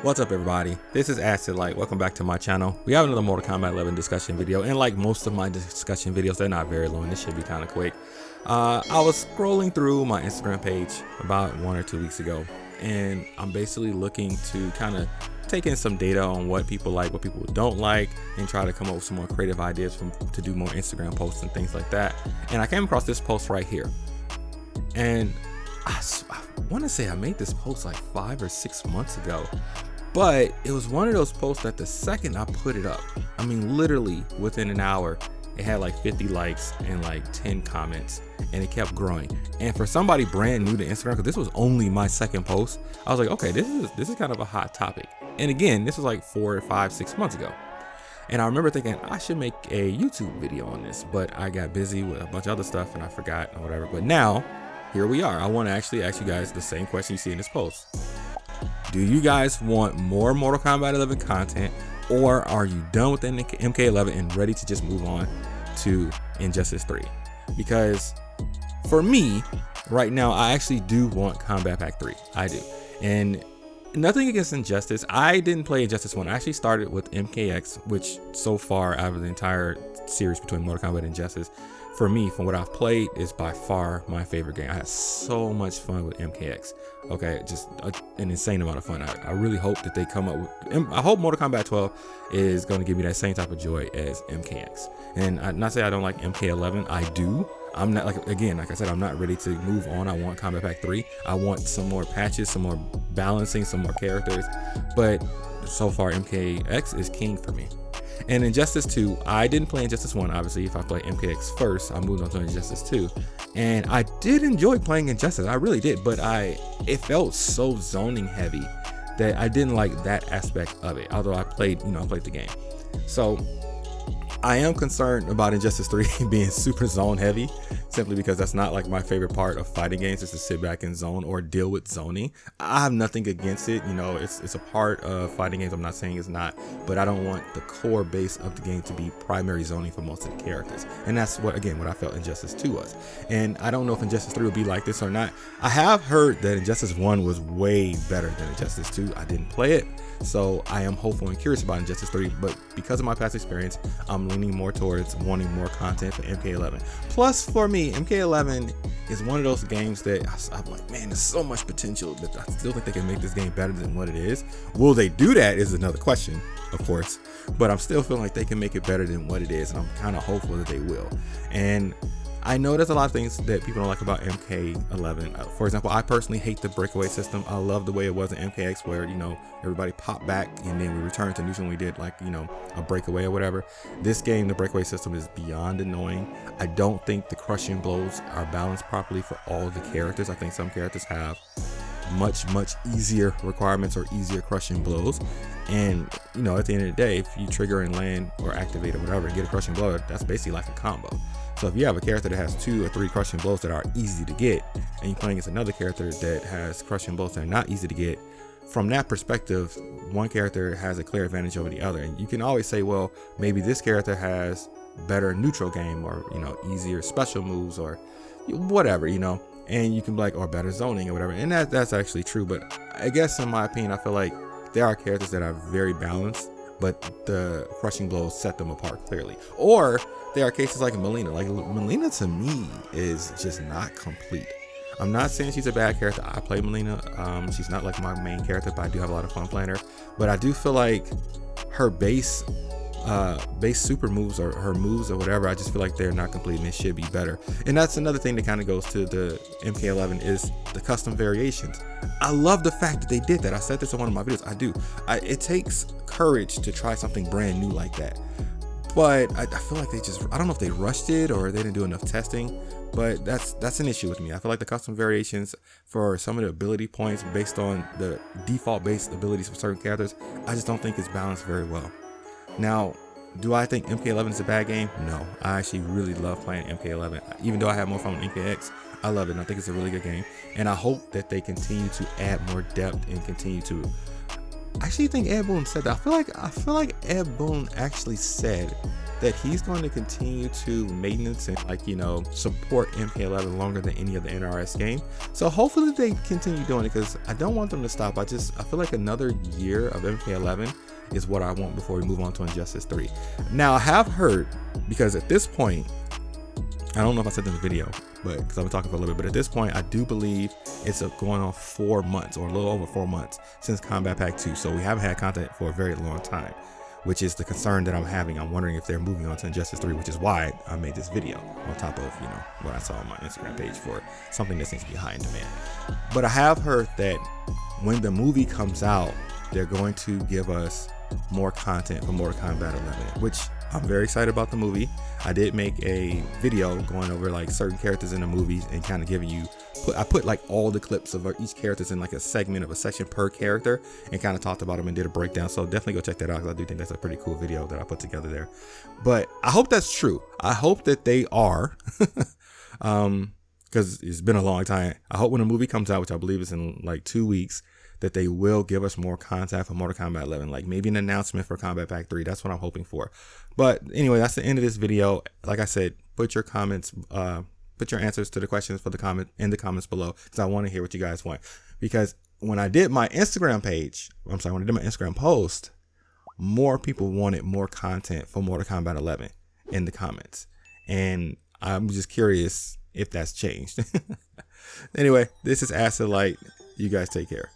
What's up everybody, this is Acidlite. Welcome back to my channel. We have another Mortal Kombat 11 discussion video, and like most of my discussion videos, they're not very long. This should be kind of quick. I was scrolling through my Instagram page about 1 or 2 weeks ago, and I'm basically looking to kind of take in some data on what people like, what people don't like, and try to come up with some more creative ideas to do more Instagram posts and things like that. And I came across this post right here, and I want to say I made this post like 5 or 6 months ago, but it was one of those posts that the second I put it up, I mean literally within an hour, it had like 50 likes and like 10 comments, and it kept growing. And for somebody brand new to Instagram, because this was only my second post, I was like, okay, this is kind of a hot topic. And again, this was like 4 or 5, 6 months ago. And I remember thinking I should make a YouTube video on this, but I got busy with a bunch of other stuff and I forgot or whatever. But now, here we are. I want to actually ask you guys the same question you see in this post. Do you guys want more Mortal Kombat 11 content, or are you done with the MK11 and ready to just move on to Injustice 3? Because for me, right now, I actually do want Kombat Pack 3. I do. And nothing against Injustice. I didn't play Injustice 1. I actually started with MKX, which so far out of the entire series between Mortal Kombat and Injustice, for me, from what I've played, is by far my favorite game. I had so much fun with MKX. Okay, just an insane amount of fun. I really hope that they come up with, I hope Mortal Kombat 12 is going to give me that same type of joy as MKX. And not say I don't like MK11, I do. I'm not, like I said, I'm not ready to move on. I want Kombat Pack 3. I want some more patches, some more balancing, some more characters. But so far, MKX is king for me. And Injustice 2, I didn't play Injustice 1, obviously. If I played MKX first, I moved on to Injustice 2. And I did enjoy playing Injustice, I really did, but it felt so zoning heavy that I didn't like that aspect of it, although I played the game. So I am concerned about Injustice 3 being super zone heavy, simply because that's not like my favorite part of fighting games, is to sit back and zone or deal with zoning. I have nothing against it, it's a part of fighting games. I'm not saying it's not, but I don't want the core base of the game to be primary zoning for most of the characters. And that's what I felt Injustice 2 was. And I don't know if Injustice 3 will be like this or not. I have heard that Injustice 1 was way better than Injustice 2. I didn't play it, so I am hopeful and curious about Injustice 3, but because of my past experience, I'm leaning more towards wanting more content for MK11. Plus, for me, MK11 is one of those games that I'm like, man, there's so much potential, but I still think they can make this game better than what it is. Will they do that is another question, of course, but I'm still feeling like they can make it better than what it is, and I'm kind of hopeful that they will. And I know there's a lot of things that people don't like about MK11. For example, I personally hate the breakaway system. I love the way it was in MKX, where everybody popped back and then we returned to neutral when we did a breakaway or whatever. This game, the breakaway system is beyond annoying. I don't think the crushing blows are balanced properly for all the characters. I think some characters have much easier requirements or easier crushing blows, and at the end of the day, if you trigger and land or activate or whatever and get a crushing blow, that's basically like a combo. So if you have a character that has 2 or 3 crushing blows that are easy to get, and you're playing against another character that has crushing blows that are not easy to get, from that perspective, one character has a clear advantage over the other. And you can always say, well, maybe this character has better neutral game, or easier special moves, or whatever, and you can be like, or better zoning or whatever. And that's actually true. But I guess in my opinion, I feel like there are characters that are very balanced, but the crushing blows set them apart clearly. Or there are cases like Melina. Like Melina to me is just not complete. I'm not saying she's a bad character. I play Melina. She's not like my main character, but I do have a lot of fun playing her. But I do feel like her base super moves, or her moves or whatever, I just feel like they're not complete and it should be better. And that's another thing that kind of goes to the MK11, is the custom variations. I love the fact that they did that. I said this in one of my videos. I do. It takes courage to try something brand new like that. But I feel like I don't know if they rushed it or they didn't do enough testing, but that's an issue with me. I feel like the custom variations for some of the ability points based on the default based abilities for certain characters, I just don't think it's balanced very well. Now, do I think MK11 is a bad game? No, I actually really love playing MK11. Even though I have more fun with MKX, I love it, and I think it's a really good game. And I hope that they continue to add more depth and continue to I actually think Ed Boon said that. I feel like Ed Boon actually said that he's going to continue to maintenance and, like, you know, support MK11 longer than any of the NRS game. So hopefully they continue doing it, because I don't want them to stop. I feel like another year of MK11 is what I want before we move on to Injustice 3. Now, I have heard, because at this point, I don't know if I said this in the video, but because I've been talking for a little bit, but at this point, I do believe it's going on 4 months, or a little over 4 months since Kombat Pack 2. So we haven't had content for a very long time, which is the concern that I'm having. I'm wondering if they're moving on to Injustice 3, which is why I made this video on top of, you know, what I saw on my Instagram page for something that seems to be high in demand. But I have heard that when the movie comes out, they're going to give us more content for Mortal Kombat 11, which I'm very excited about the movie. I did make a video going over like certain characters in the movies and kind of giving you, I put like all the clips of each characters in like a segment of a section per character and kind of talked about them and did a breakdown. So definitely go check that out, because I do think that's a pretty cool video that I put together there. But I hope that's true. I hope that they are, because it's been a long time. I hope when the movie comes out, which I believe is in like 2 weeks, that they will give us more content for Mortal Kombat 11, like maybe an announcement for Kombat Pack 3. That's what I'm hoping for. But anyway, that's the end of this video. Like I said, put your comments, put your answers to the questions for the comment in the comments below, because I want to hear what you guys want. Because when I did my Instagram page, when I did my Instagram post, more people wanted more content for Mortal Kombat 11 in the comments, and I'm just curious if that's changed. Anyway, this is Acidlite. You guys take care.